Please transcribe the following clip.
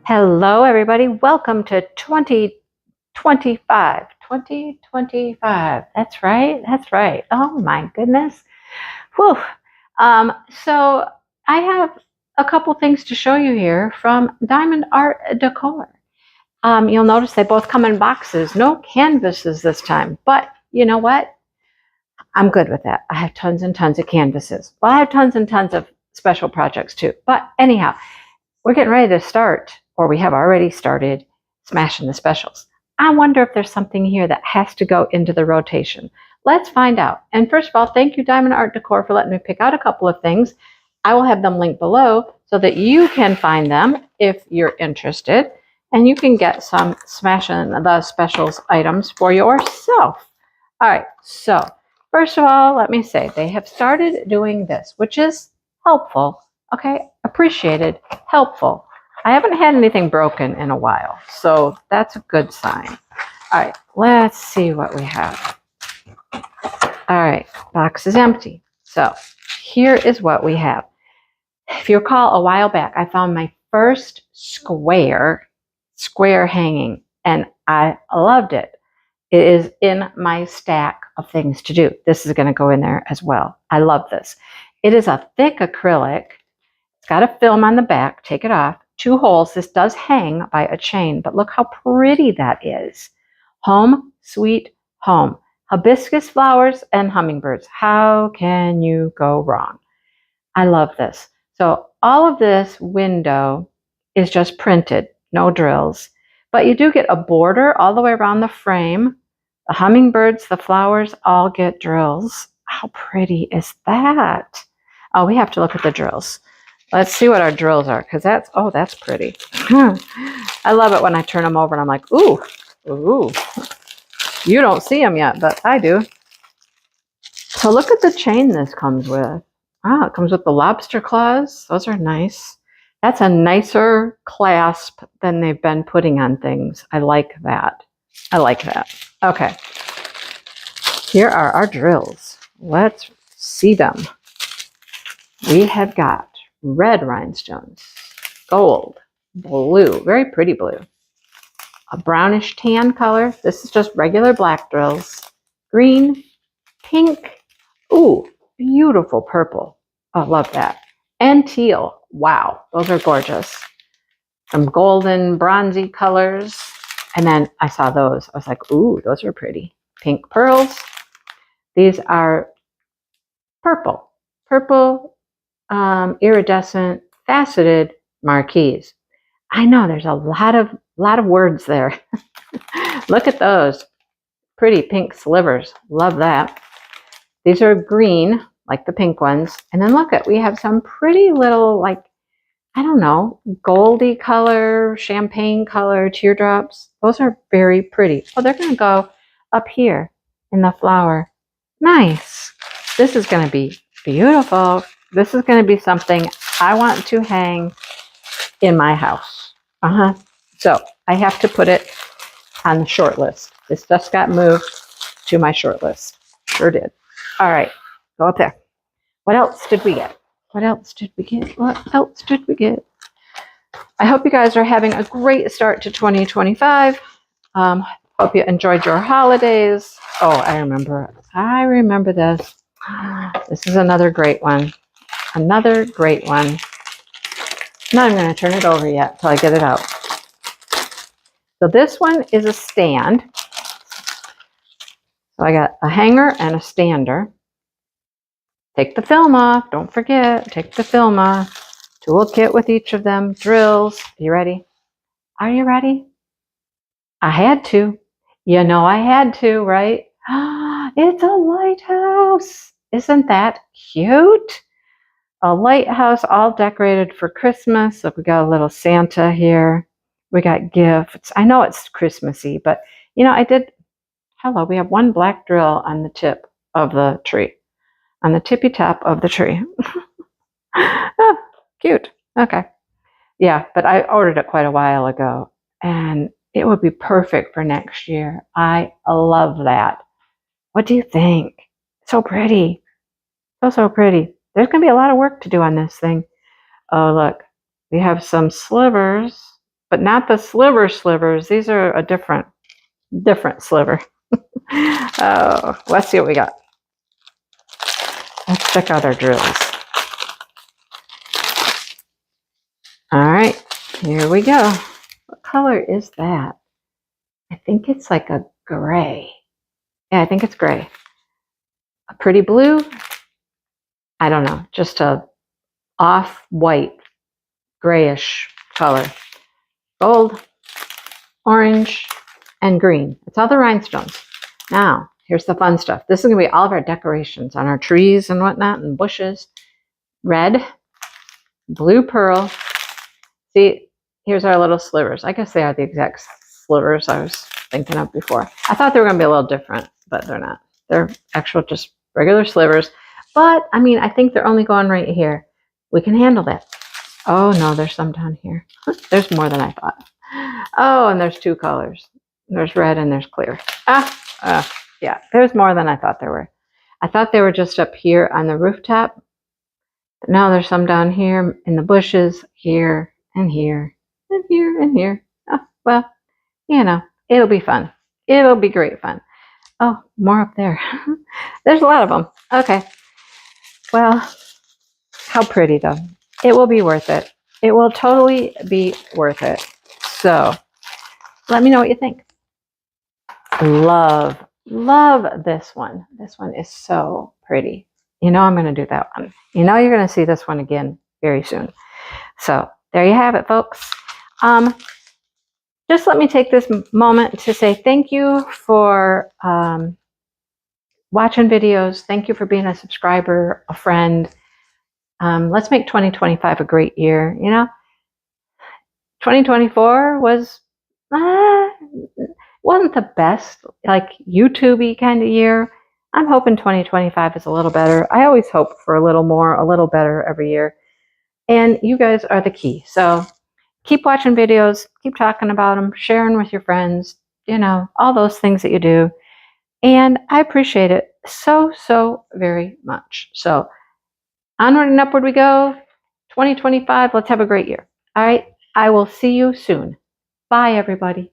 Hello, everybody. Welcome to 2025. 2025. That's right. That's right. Oh, my goodness. Whew. So I have a couple things to show you here from Diamond Art Decor. You'll notice they both come in boxes. No canvases this time. But you know what? I'm good with that. I have tons and tons of canvases. Well, I have tons and tons of special projects too. But anyhow, we're getting ready to start, or we have already started, smashing the specials. I wonder if there's something here that has to go into the rotation. Let's find out. And first of all, thank you, Diamond Art Decor, for letting me pick out a couple of things. I will have them linked below so that you can find them if you're interested, and you can get some smashing the specials items for yourself. All right, so first of all, let me say they have started doing this, which is helpful. Okay, appreciated, helpful. I haven't had anything broken in a while, so that's a good sign. All right, let's see what we have. All right, box is empty. So here is what we have. If you recall, a while back, I found my first square hanging, and I loved it. It is in my stack of things to do. This is going to go in there as well. I love this. It is a thick acrylic. It's got a film on the back. Take it off. 2 holes. This does hang by a chain, but look how pretty that is. Home, sweet home. Hibiscus flowers and hummingbirds. How can you go wrong? I love this. So all of this window is just printed, no drills, but you do get a border all the way around the frame. The hummingbirds, the flowers all get drills. How pretty is that? Oh, we have to look at the drills. Let's see what our drills are, because that's pretty. I love it when I turn them over and I'm like, ooh. You don't see them yet, but I do. So look at the chain this comes with. Ah, it comes with the lobster claws. Those are nice. That's a nicer clasp than they've been putting on things. I like that. I like that. Okay. Here are our drills. Let's see them. We have got red rhinestones, gold, blue, very pretty blue, a brownish tan color. This is just regular black drills, green, pink, ooh, beautiful purple. I love that. And teal. Wow, those are gorgeous. Some golden, bronzy colors. And then I saw those. I was like, ooh, those are pretty. Pink pearls. These are purple. Iridescent, faceted marquees. I know there's a lot of words there. Look at those. Pretty pink slivers. Love that. These are green, like the pink ones. And then look we have some pretty little, like, I don't know, goldy color, champagne color teardrops. Those are very pretty. Oh, they're going to go up here in the flower. Nice. This is going to be beautiful. This is going to be something I want to hang in my house. So I have to put it on the short list. This just got moved to my short list. Sure did. All right, go up there. What else did we get? What else did we get? What else did we get? I hope you guys are having a great start to 2025. Hope you enjoyed your holidays. Oh, I remember this. This is another great one. Another great one. I'm not even going to turn it over yet until I get it out. So this one is a stand. So I got a hanger and a stander. Take the film off. Don't forget, take the film off. Toolkit with each of them. Drills. Are you ready? Are you ready? I had to. You know I had to, right? It's a lighthouse. Isn't that cute? A lighthouse all decorated for Christmas. Look, we got a little Santa here. We got gifts. I know it's Christmassy, but you know, we have one black drill on the tip of the tree. On the tippy top of the tree. Oh, cute. Okay. Yeah, but I ordered it quite a while ago, and it would be perfect for next year. I love that. What do you think? So pretty. So pretty. There's going to be a lot of work to do on this thing. Oh, look. We have some slivers. but not the slivers. These are a different sliver. Oh, let's see what we got. Let's check out our drills. All right, here we go. What color is that? I think it's like a gray. Yeah, I think it's gray. A pretty blue? I don't know, just a off-white, grayish color. Gold, orange, and green. It's all the rhinestones. Now, here's the fun stuff. This is going to be all of our decorations on our trees and whatnot and bushes. Red, blue pearl. See, here's our little slivers. I guess they are the exact slivers I was thinking of before. I thought they were going to be a little different, but they're not. They're actual just regular slivers. But, I mean, I think they're only going right here. We can handle that. Oh, no, there's some down here. There's more than I thought. Oh, and there's two colors. There's red and there's clear. Yeah, there's more than I thought there were. I thought they were just up here on the rooftop. But now there's some down here in the bushes, here and here and here and here. Oh, well, you know, it'll be fun. It'll be great fun. Oh, more up there. There's a lot of them. Okay. Well, how pretty though. It will be worth it. It will totally be worth it. So let me know what you think. Love this one. This one is so pretty. You know I'm going to do that one. You know you're going to see this one again very soon. So there you have it, folks. Just let me take this moment to say thank you for watching videos. Thank you for being a subscriber, a friend. Let's make 2025 a great year. You know, 2024 wasn't the best, like YouTube-y kind of year. I'm hoping 2025 is a little better. I always hope for a little more, a little better every year. And you guys are the key. So keep watching videos, keep talking about them, sharing with your friends, you know, all those things that you do. And I appreciate it so, so very much. So onward and upward we go. 2025, let's have a great year. All right, I will see you soon. Bye, everybody.